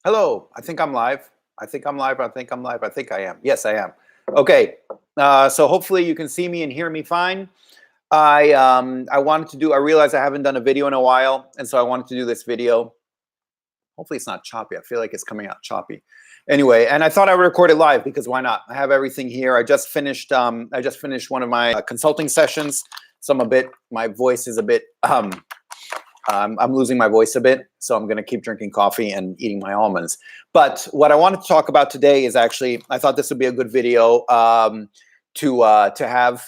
Hello, I think I'm live. I think I'm live. I think I'm live. I think I am. Yes, I am. Okay. So hopefully you can see me and hear me fine. I wanted to do. I realized I haven't done a video in a while, and so I wanted to do this video. Hopefully it's not choppy. I feel like it's coming out choppy. Anyway, and I thought I would record it live because why not? I have everything here. I just finished. I just finished one of my consulting sessions, so I'm a bit. My voice is a bit. I'm losing my voice a bit, so I'm going to keep drinking coffee and eating my almonds. But what I wanted to talk about today is actually, I thought this would be a good video to have.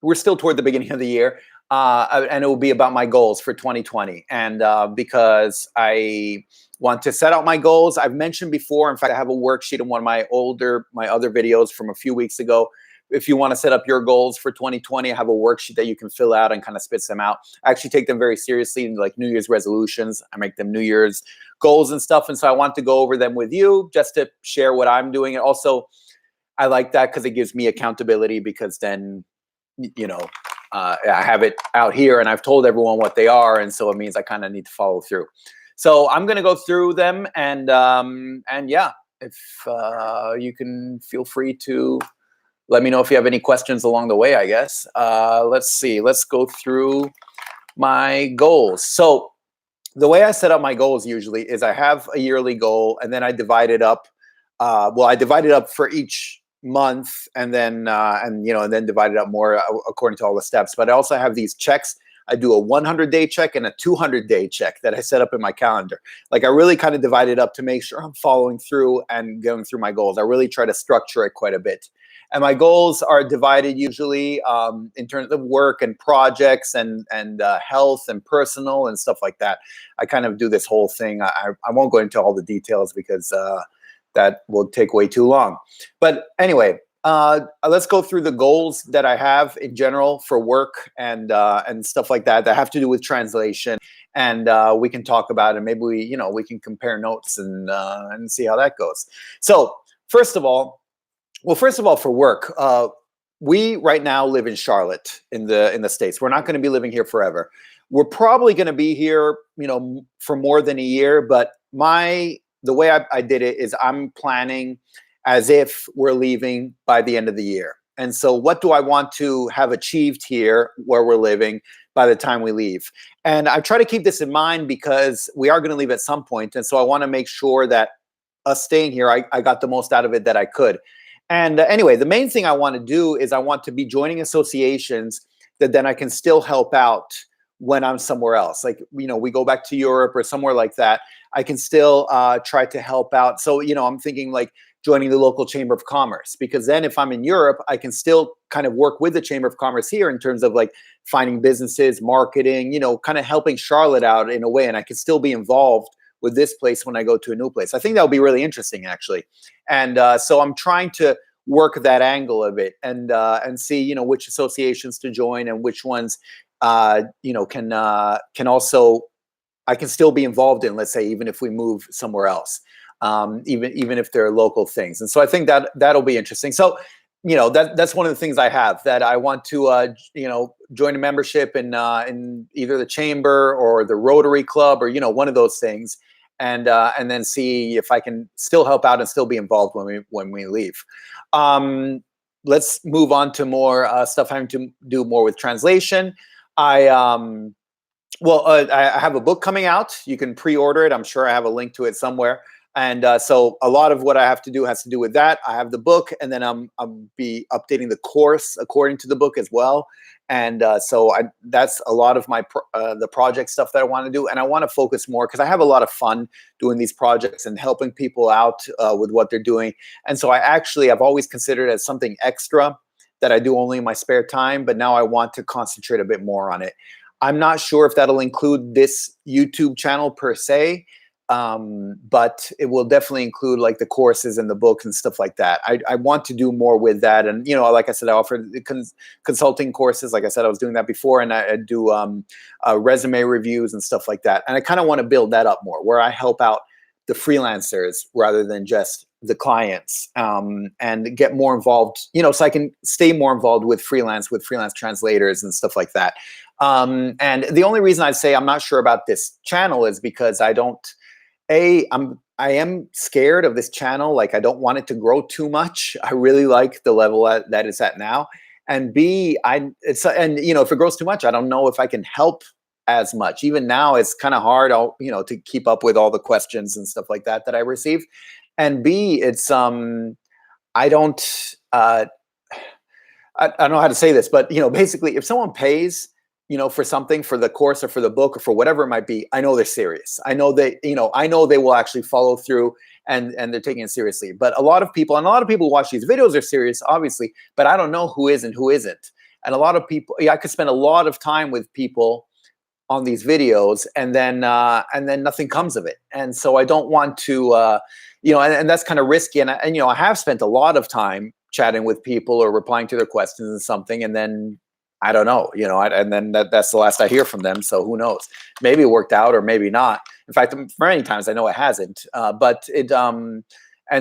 We're still toward the beginning of the year, and it will be about my goals for 2020. And because I want to set out my goals, I've mentioned before. In fact, I have a worksheet in one of my other videos from a few weeks ago. If you want to set up your goals for 2020, I have a worksheet that you can fill out and kind of spits them out. I actually take them very seriously, like New Year's resolutions. I make them New Year's goals and stuff. And so I want to go over them with you just to share what I'm doing. And also, I like that because it gives me accountability, because then, I have it out here and I've told everyone what they are. And so it means I kind of need to follow through. So I'm going to go through them. And yeah, if you can feel free to let me know if you have any questions along the way, I guess. Let's see. Let's go through my goals. So the way I set up my goals usually is I have a yearly goal, and then I divide it up. I divide it up for each month, and then divide it up more according to all the steps. But I also have these checks. I do a 100-day check and a 200-day check that I set up in my calendar. Like, I really kind of divide it up to make sure I'm following through and going through my goals. I really try to structure it quite a bit. And my goals are divided usually in terms of work and projects and health and personal and stuff like that. I kind of do this whole thing. I won't go into all the details because that will take way too long. But anyway, let's go through the goals that I have in general for work and stuff like that have to do with translation. And we can talk about it. Maybe we can compare notes and see how that goes. So first of all, for work, we right now live in Charlotte in the States. We're not going to be living here forever. We're probably going to be here, for more than a year. But the way I did it is I'm planning as if we're leaving by the end of the year. And so what do I want to have achieved here where we're living by the time we leave? And I try to keep this in mind because we are going to leave at some point. And so I want to make sure that us staying here, I got the most out of it that I could. And anyway, the main thing I want to do is I want to be joining associations that then I can still help out when I'm somewhere else. Like, we go back to Europe or somewhere like that, I can still try to help out. So, I'm thinking like joining the local Chamber of Commerce, because then if I'm in Europe, I can still kind of work with the Chamber of Commerce here in terms of like finding businesses, marketing, kind of helping Charlotte out in a way. And I can still be involved with this place when I go to a new place. I think that would be really interesting, actually. And so I'm trying to work that angle of it and see, which associations to join and which ones, can also, I can still be involved in, let's say, even if we move somewhere else, even if they're local things. And so I think that'll be interesting. So, that's one of the things I have, that I want to, join a membership in either the Chamber or the Rotary Club or, one of those things. And then see if I can still help out and still be involved when we leave. Let's move on to more stuff having to do more with translation. I have a book coming out. You can pre-order it. I'm sure I have a link to it somewhere. And so a lot of what I have to do has to do with that. I have the book, and then I'll be updating the course according to the book as well. And so that's a lot of my the project stuff that I want to do. And I want to focus more because I have a lot of fun doing these projects and helping people out with what they're doing. And so I've always considered it as something extra that I do only in my spare time. But now I want to concentrate a bit more on it. I'm not sure if that'll include this YouTube channel per se. But it will definitely include like the courses and the books and stuff like that. I want to do more with that. And, like I said, I offer consulting courses. Like I said, I was doing that before, and I do resume reviews and stuff like that. And I kind of want to build that up more, where I help out the freelancers rather than just the clients, and get more involved, so I can stay more involved with freelance translators and stuff like that. And the only reason I say I'm not sure about this channel is because I'm I am scared of this channel. Like, I don't want it to grow too much. I really like the level that it's at now. And B, and if it grows too much, I don't know if I can help as much. Even now, it's kind of hard, to keep up with all the questions and stuff like that I receive. And B, it's I don't I don't know how to say this, but basically, if someone pays, for something, for the course or for the book or for whatever it might be, I know they're serious. I know they will actually follow through and they're taking it seriously. But a lot of people who watch these videos are serious, obviously, but I don't know who is and who isn't. And a lot of people, I could spend a lot of time with people on these videos and then nothing comes of it. And so I don't want to, and that's kind of risky. And I have spent a lot of time chatting with people or replying to their questions and something, and then I don't know, and then that's the last I hear from them. So who knows? Maybe it worked out or maybe not. In fact, for many times I know it hasn't. But it and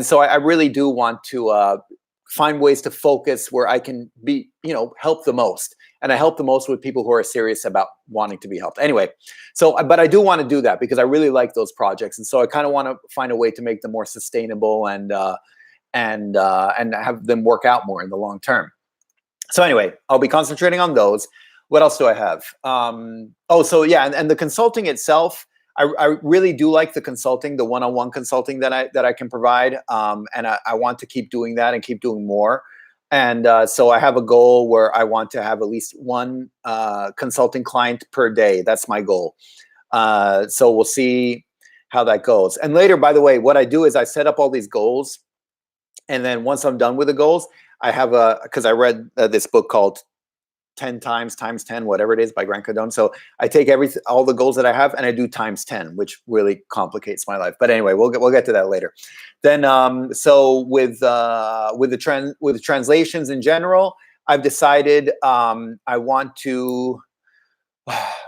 so I really do want to find ways to focus where I can be, help the most. And I help the most with people who are serious about wanting to be helped. Anyway, but I do want to do that because I really like those projects, and so I kind of want to find a way to make them more sustainable and have them work out more in the long term. So anyway, I'll be concentrating on those. What else do I have? And the consulting itself, I really do like the consulting, the one-on-one consulting that I can provide, and I want to keep doing that and keep doing more. And so I have a goal where I want to have at least one consulting client per day. That's my goal. So we'll see how that goes. And later, by the way, what I do is I set up all these goals. And then once I'm done with the goals, I have because I read this book called 10 times 10, whatever it is, by Grant Cardone. So I take all the goals that I have and I do times 10, which really complicates my life. But anyway, we'll get to that later. Then, so with the translations in general, I've decided I want to.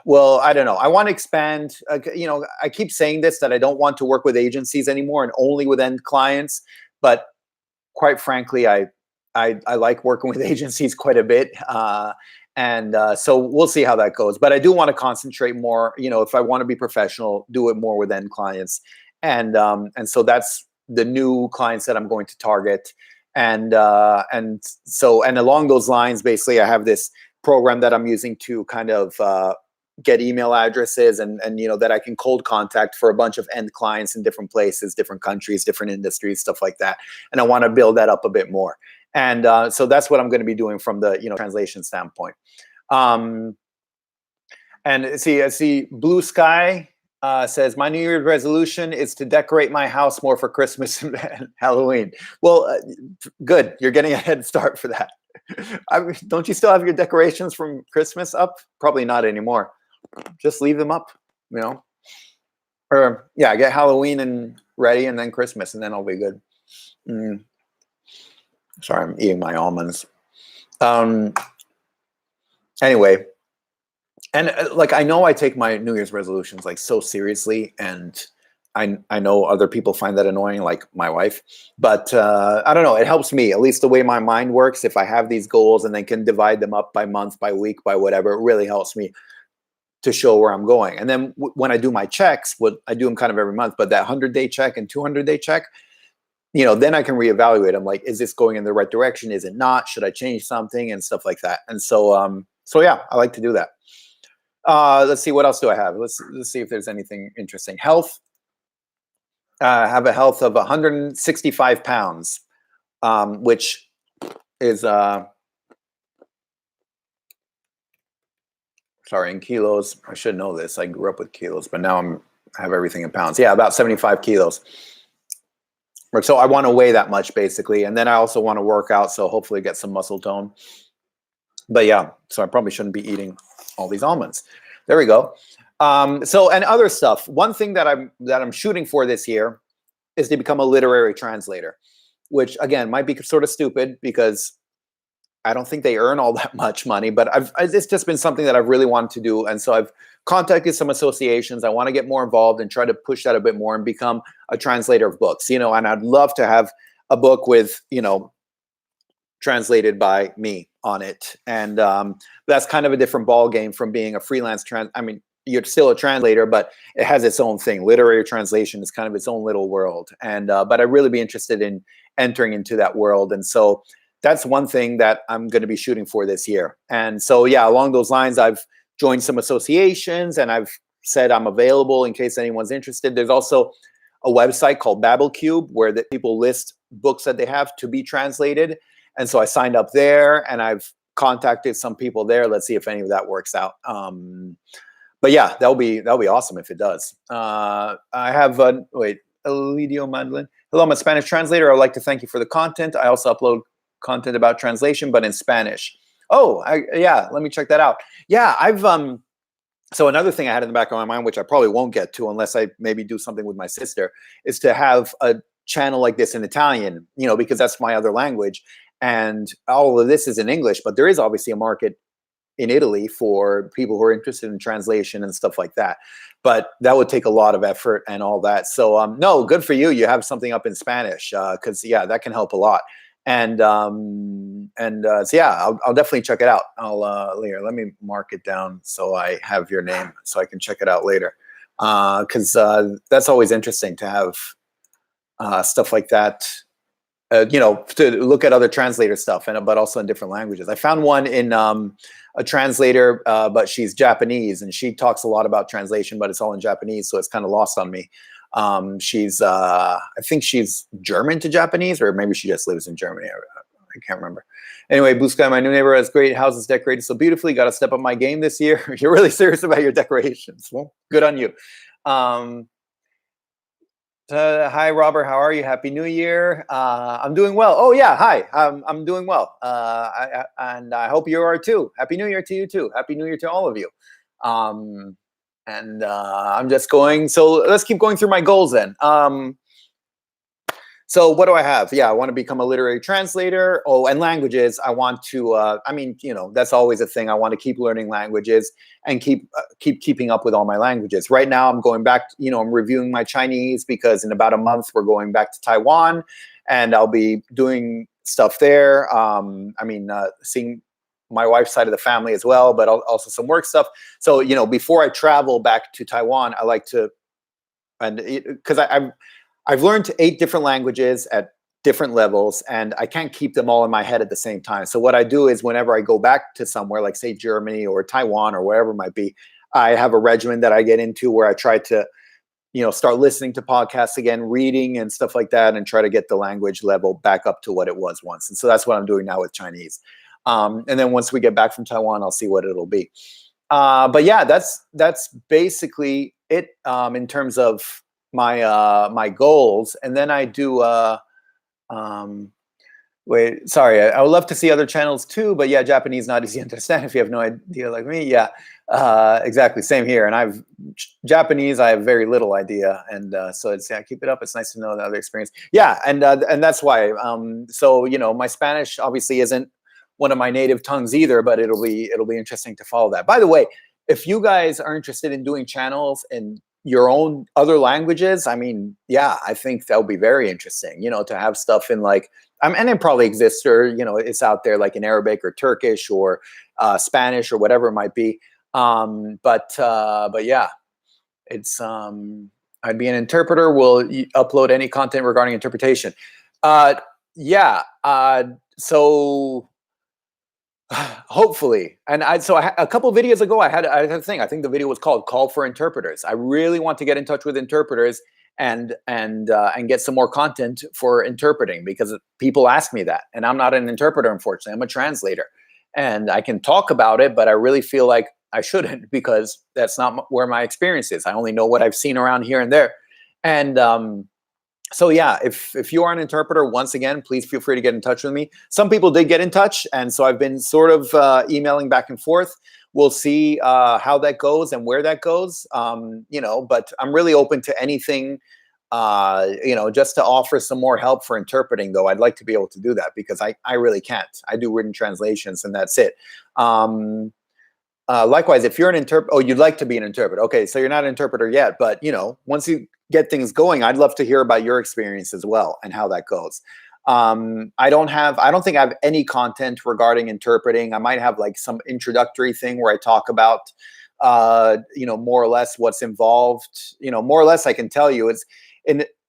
Well, I don't know. I want to expand. I keep saying this, that I don't want to work with agencies anymore and only with end clients. But quite frankly, I like working with agencies quite a bit. So we'll see how that goes. But I do want to concentrate more, if I want to be professional, do it more with end clients. And so that's the new clients that I'm going to target. And along those lines, basically, I have this program that I'm using to kind of get email addresses and that I can cold contact for a bunch of end clients in different places, different countries, different industries, stuff like that. And I want to build that up a bit more. And so that's what I'm going to be doing from the translation standpoint. And I see Blue Sky says, my New Year's resolution is to decorate my house more for Christmas and Halloween. Well, good. You're getting a head start for that. Don't you still have your decorations from Christmas up? Probably not anymore. Just leave them up, or get Halloween and ready, and then Christmas, and then I'll be good. Sorry, I'm eating my almonds. Anyway, and I know I take my New Year's resolutions so seriously, and I know other people find that annoying, like my wife, but I don't know. It helps me, at least the way my mind works. If I have these goals and then can divide them up by month, by week, by whatever, it really helps me to show where I'm going. And then when I do my checks, I do them kind of every month, but that 100-day check and 200-day check, then I can reevaluate. I'm like, is this going in the right direction? Is it not? Should I change something and stuff like that? And so yeah, I like to do that. Let's see, what else do I have? Let's see if there's anything interesting. Health. I have a health of 165 pounds, which is, sorry, in kilos. I should know this. I grew up with kilos, but now I have everything in pounds. Yeah, about 75 kilos. So I want to weigh that much, basically. And then I also want to work out, so hopefully get some muscle tone. But yeah, so I probably shouldn't be eating all these almonds. There we go. And other stuff. One thing that I'm shooting for this year is to become a literary translator, which again might be sort of stupid because I don't think they earn all that much money, but it's just been something that I've really wanted to do. And so I've contacted some associations. I want to get more involved and try to push that a bit more and become a translator of books, and I'd love to have a book with, translated by me on it. And that's kind of a different ball game from being a freelance you're still a translator, but it has its own thing. Literary translation is kind of its own little world. And but I'd really be interested in entering into that world. And so that's one thing that I'm going to be shooting for this year. And so, yeah, along those lines, I've joined some associations and I've said I'm available in case anyone's interested. There's also a website called BabbleCube where the people list books that they have to be translated. And so I signed up there and I've contacted some people there. Let's see if any of that works out. But yeah, that'll be awesome if it does. I have Elidio Madeline. Hello, I'm a Spanish translator. I would like to thank you for the content. I also upload content about translation, but in Spanish. Oh, yeah, let me check that out. Yeah, I've so another thing I had in the back of my mind, which I probably won't get to unless I maybe do something with my sister, is to have a channel like this in Italian, you know, because that's my other language. And all of this is in English, but there is obviously a market in Italy for people who are interested in translation and stuff like that. But that would take a lot of effort and all that. So no, good for you. You have something up in Spanish because yeah, that can help a lot. And so yeah, I'll definitely check it out. I'll later. Let me mark it down so I have your name so I can check it out later. Because that's always interesting to have stuff like that. You know, to look at other translator stuff, but also in different languages. I found one in a translator, but she's Japanese, and she talks a lot about translation, but it's all in Japanese, so it's kind of lost on me. She's, I think she's German to Japanese, or maybe she just lives in Germany. I can't remember. Anyway, Blue Sky, my new neighbor, has great houses decorated so beautifully. Got to step up my game this year. You're really serious about your decorations. Well, good on you. Hi, Robert. How are you? Happy New Year. I'm doing well. Oh, yeah. Hi. I'm doing well. And I hope you are too. Happy New Year to you too. Happy New Year to all of you. I'm just going. So let's keep going through my goals then. So what do I have? Yeah, I want to become a literary translator. Oh, and languages. I want to, I mean, you know, that's always a thing. I want to keep learning languages and keeping up with all my languages. Right now, I'm going back, you know, I'm reviewing my Chinese because in about a month, we're going back to Taiwan and I'll be doing stuff there. Seeing my wife's side of the family as well, but also some work stuff. So, you know, before I travel back to Taiwan, I like to, and because I've learned 8 different languages at different levels, and I can't keep them all in my head at the same time. So what I do is whenever I go back to somewhere, like say Germany or Taiwan or wherever it might be, I have a regimen that I get into where I try to, you know, start listening to podcasts again, reading and stuff like that, and try to get the language level back up to what it was once. And so that's what I'm doing now with Chinese. And then once we get back from Taiwan, I'll see what it'll be. But yeah, that's basically it in terms of my goals. And then I do wait, sorry, I would love to see other channels too, but yeah, Japanese not easy to understand if you have no idea like me. Yeah, exactly, same here. And Japanese, I have very little idea, and so it's, yeah, keep it up. It's nice to know the other experience. Yeah, and that's why. So you know, my Spanish obviously isn't one of my native tongues either, but it'll be interesting to follow that. By the way, if you guys are interested in doing channels in your own other languages, I mean, yeah, I think that would be very interesting, you know, to have stuff in like, and it probably exists, or, you know, it's out there like in Arabic or Turkish or Spanish or whatever it might be. But yeah, it's, I'd be an interpreter. Will upload any content regarding interpretation? Yeah. So hopefully. And a couple of videos ago, I had a thing. I think the video was called "Call for Interpreters." I really want to get in touch with interpreters and get some more content for interpreting, because people ask me that, and I'm not an interpreter, unfortunately. I'm a translator, and I can talk about it, but I really feel like I shouldn't, because that's not where my experience is. I only know what I've seen around here and there. And so yeah, if you are an interpreter, once again, please feel free to get in touch with me. Some people did get in touch, and so I've been sort of emailing back and forth. We'll see how that goes and where that goes, you know, but I'm really open to anything, you know, just to offer some more help for interpreting, though. I'd like to be able to do that, because I really can't. I do written translations, and that's it. Likewise, if you're an interpreter, oh, you'd like to be an interpreter. Okay, so you're not an interpreter yet, but, you know, once you get things going, I'd love to hear about your experience as well and how that goes. I don't think I have any content regarding interpreting. I might have like some introductory thing where I talk about more or less what's involved. More or less I can tell you. It's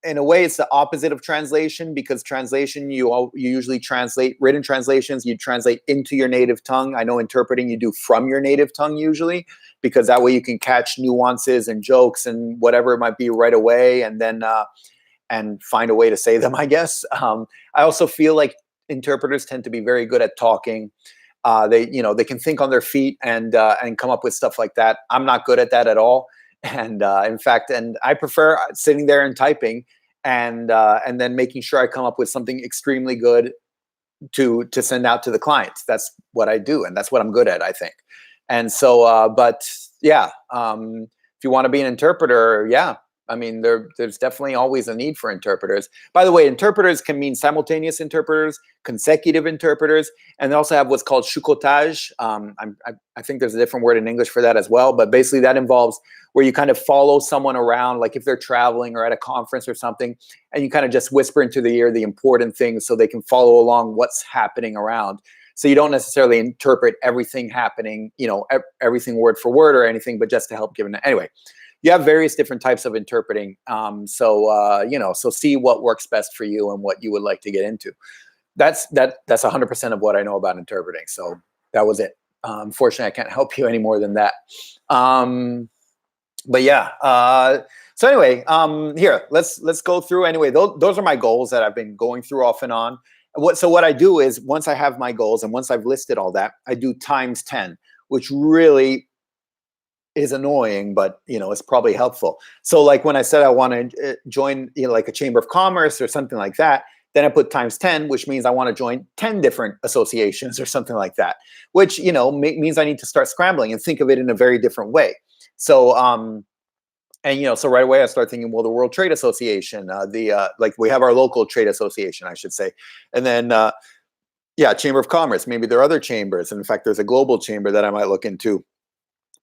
in a way it's the opposite of translation, because translation, you usually translate written translations, you translate into your native tongue. I know interpreting you do from your native tongue usually, because that way you can catch nuances and jokes and whatever it might be right away, and then and find a way to say them, I guess. I also feel like interpreters tend to be very good at talking. They can think on their feet and come up with stuff like that. I'm not good at that at all. And in fact, and I prefer sitting there and typing and then making sure I come up with something extremely good to send out to the clients. That's what I do, and that's what I'm good at, I think. And so, but yeah, if you want to be an interpreter, yeah, I mean, there's definitely always a need for interpreters. By the way, interpreters can mean simultaneous interpreters, consecutive interpreters, and they also have what's called chukotage. I think there's a different word in English for that as well, but basically that involves where you kind of follow someone around, like if they're traveling or at a conference or something, and you kind of just whisper into the ear the important things so they can follow along what's happening around. So you don't necessarily interpret everything happening, everything word for word or anything, but just to help give it. Anyway, you have various different types of interpreting. So see what works best for you and what you would like to get into. That's 100% of what I know about interpreting. So that was it. Unfortunately, I can't help you any more than that. But yeah. So anyway, here, let's go through. Anyway, those are my goals that I've been going through off and on. So what I do is, once I have my goals and once I've listed all that, I do times 10, which really is annoying, but it's probably helpful. So like when I said I want to join like a chamber of commerce or something like that, then I put times 10, which means I want to join 10 different associations or something like that, which means I need to start scrambling and think of it in a very different way. So so right away I start thinking, well, the World Trade Association, like we have our local trade association, I should say, and then Chamber of Commerce. Maybe there are other chambers, and in fact, there's a global chamber that I might look into.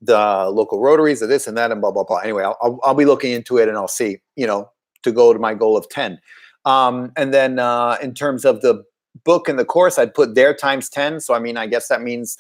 The local Rotaries of this and that and blah blah blah. Anyway, I'll be looking into it and I'll see, to go to my goal of 10. And then in terms of the book and the course, I'd put their times 10. So I mean, I guess that means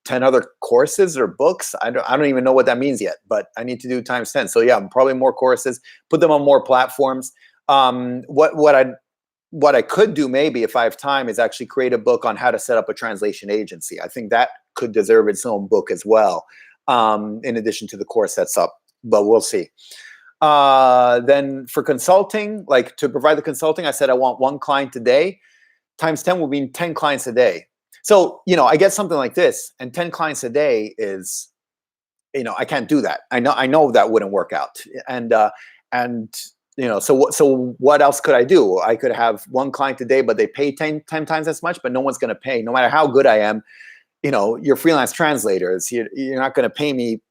10 other courses or books. I don't even know what that means yet, but I need to do times 10. So yeah, probably more courses, put them on more platforms. What I could do maybe if I have time is actually create a book on how to set up a translation agency. I think that could deserve its own book as well. In addition to the course that's up, but we'll see. Then for consulting, like to provide the consulting, I said I want 1 client a day. Times 10 will mean 10 clients a day. So, I get something like this, and 10 clients a day is, I can't do that. I know that wouldn't work out. So what else could I do? I could have 1 client a day, but they pay 10 times as much, but no one's going to pay, no matter how good I am. You're freelance translators. You're not going to pay me,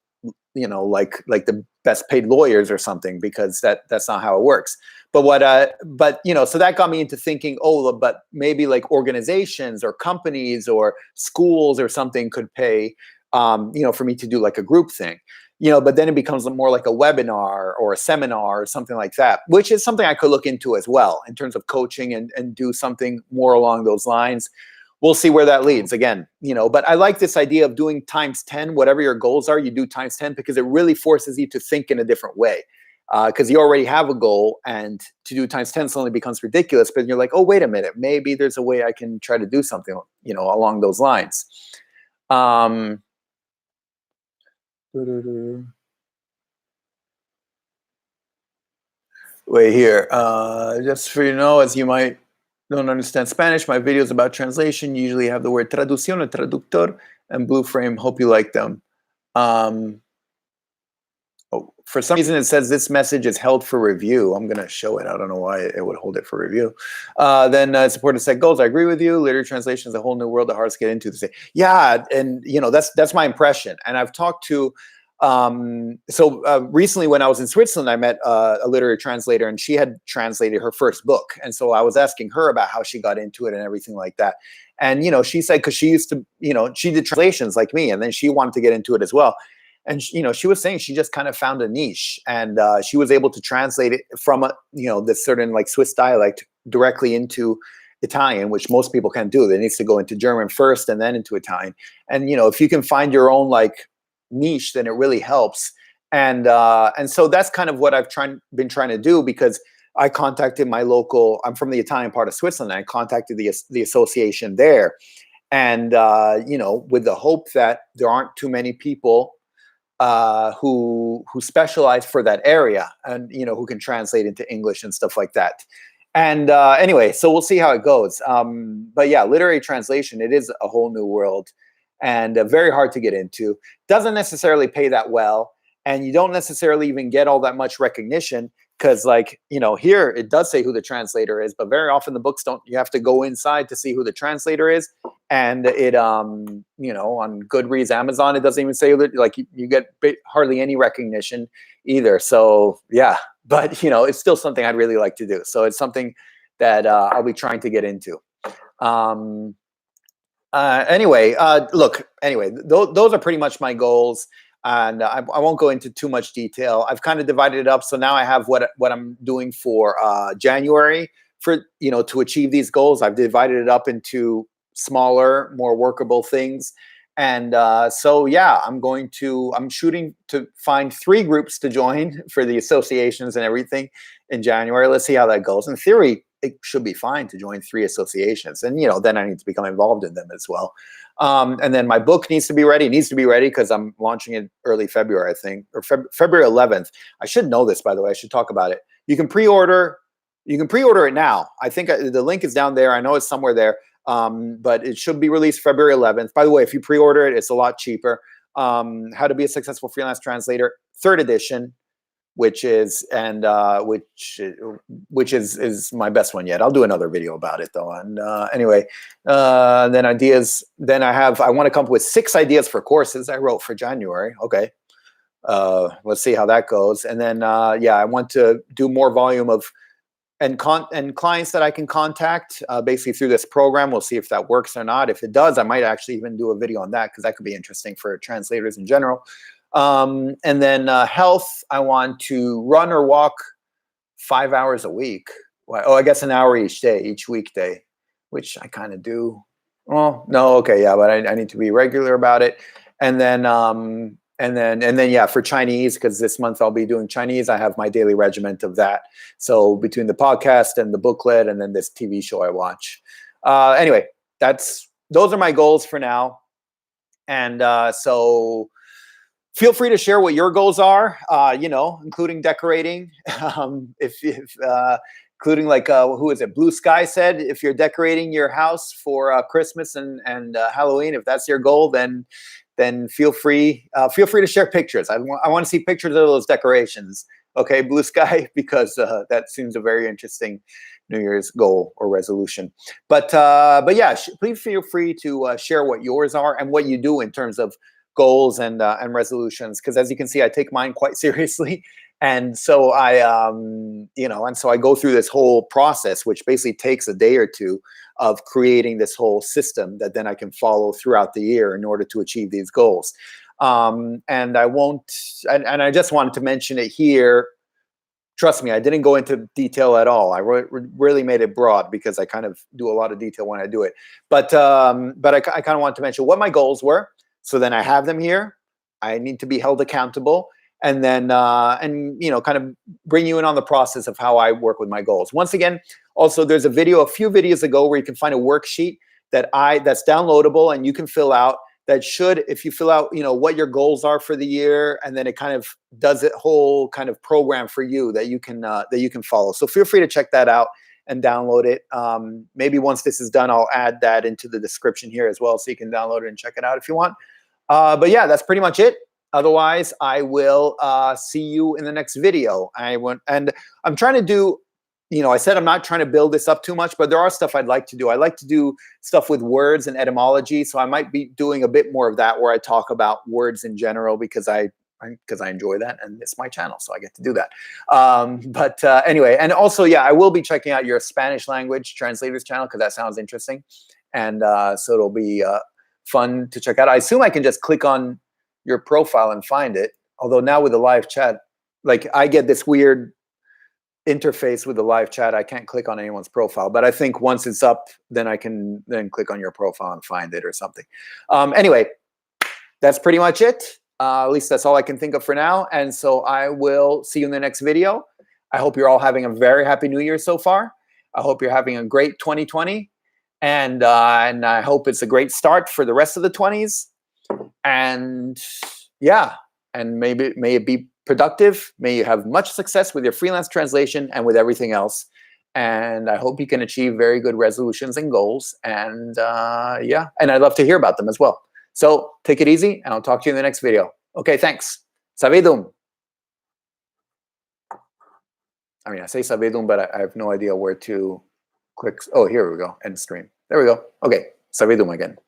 like the best paid lawyers or something, because that's not how it works. But so that got me into thinking, but maybe like organizations or companies or schools or something could pay, for me to do like a group thing, but then it becomes more like a webinar or a seminar or something like that, which is something I could look into as well in terms of coaching and do something more along those lines. We'll see where that leads again, but I like this idea of doing times 10, whatever your goals are, you do times 10, because it really forces you to think in a different way. Because you already have a goal, and to do times 10 suddenly becomes ridiculous, but you're like, oh, wait a minute, maybe there's a way I can try to do something, along those lines. Wait here, just for as you might don't understand Spanish, my videos about translation usually have the word traducción or traductor and blue frame. Hope you like them. For some reason, it says this message is held for review. I'm going to show it. I don't know why it would hold it for review. Then it's important to set goals. I agree with you. Literary translation is a whole new world, the hardest to get into. To say, yeah, and that's my impression. And I've talked to recently when I was in Switzerland, I met a literary translator, and she had translated her first book. And so I was asking her about how she got into it and everything like that. And, she said, because she used to, she did translations like me, and then she wanted to get into it as well. And, she was saying she just kind of found a niche, and she was able to translate it from, this certain like Swiss dialect directly into Italian, which most people can't do. They need to go into German first and then into Italian. And, if you can find your own, like, niche, then it really helps. And so that's kind of what I've been trying to do, because I contacted my local. I'm from the Italian part of Switzerland. I contacted the association there, and with the hope that there aren't too many people who specialize for that area, and who can translate into English and stuff like that. And anyway, so we'll see how it goes. But yeah, literary translation, it is a whole new world, and very hard to get into. Doesn't necessarily pay that well, and you don't necessarily even get all that much recognition, because here it does say who the translator is, but very often the books don't. You have to go inside to see who the translator is, and it on Goodreads, Amazon, it doesn't even say that. You get hardly any recognition either. So yeah, but it's still something I'd really like to do. So it's something that I'll be trying to get into. Look, those are pretty much my goals. And I won't go into too much detail. I've kind of divided it up. So now I have what I'm doing for January for, to achieve these goals. I've divided it up into smaller, more workable things. And so, yeah, I'm shooting to find 3 groups to join for the associations and everything in January. Let's see how that goes. In theory, it should be fine to join 3 associations. And, then I need to become involved in them as well. And then my book needs to be ready. It needs to be ready because I'm launching it early February, I think, or February 11th. I should know this, by the way. I should talk about it. You can pre-order it now. I think the link is down there. I know it's somewhere there. But it should be released February 11th. By the way, if you pre-order it, it's a lot cheaper. How to Be a Successful Freelance Translator, 3rd edition, which is my best one yet. I'll do another video about it though. And then ideas. Then I want to come up with 6 ideas for courses I wrote for January. Okay, let's see how that goes. And then I want to do more volume of and clients that I can contact basically through this program. We'll see if that works or not. If it does, I might actually even do a video on that, because that could be interesting for translators in general. And then health, I want to run or walk 5 hours a week. I guess an hour each weekday, which I kind of do. Well, no, okay, yeah, but I need to be regular about it. And then for Chinese, because this month I'll be doing Chinese, I have my daily regiment of that. So between the podcast and the booklet and then this TV show I watch. Anyway, those are my goals for now. And so feel free to share what your goals are, including decorating. Including who is it? Blue Sky said, if you're decorating your house for Christmas and Halloween, if that's your goal, then feel free to share pictures. I want to see pictures of those decorations. Okay, Blue Sky, because that seems a very interesting New Year's goal or resolution. But yeah, please feel free to share what yours are and what you do in terms of goals and resolutions. Because as you can see, I take mine quite seriously. And so I go through this whole process, which basically takes a day or two of creating this whole system that then I can follow throughout the year in order to achieve these goals. And I just wanted to mention it here. Trust me, I didn't go into detail at all. I really made it broad because I kind of do a lot of detail when I do it. But I kind of wanted to mention what my goals were. So then I have them here. I need to be held accountable. And then, kind of bring you in on the process of how I work with my goals. Once again, also, there's a few videos ago where you can find a worksheet that's downloadable and you can fill out. If you fill out, what your goals are for the year, and then it kind of does a whole kind of program for you that you can follow. So feel free to check that out and download it. Maybe once this is done, I'll add that into the description here as well, so you can download it and check it out if you want. But yeah, that's pretty much it. Otherwise, I will see you in the next video. And I'm trying to do, I said I'm not trying to build this up too much, but there are stuff I'd like to do. I like to do stuff with words and etymology. So I might be doing a bit more of that, where I talk about words in general, because I enjoy that, and it's my channel, so I get to do that. But anyway, and also, yeah, I will be checking out your Spanish language translators channel, because that sounds interesting. And so it'll be fun to check out. I assume I can just click on your profile and find it. Although now with the live chat, I get this weird interface with the live chat. I can't click on anyone's profile, but I think once it's up, then I can then click on your profile and find it or something. Anyway, that's pretty much it. At least that's all I can think of for now. And so I will see you in the next video. I hope you're all having a very happy New Year so far. I hope you're having a great 2020. And I hope it's a great start for the rest of the 20s. And yeah, and may it be productive. May you have much success with your freelance translation and with everything else. And I hope you can achieve very good resolutions and goals. And yeah, and I'd love to hear about them as well. So take it easy, and I'll talk to you in the next video. Okay, thanks. Savidum. I mean, I say Savidum, but I have no idea where to click. Oh, here we go. End stream. There we go. Okay, Savidum again.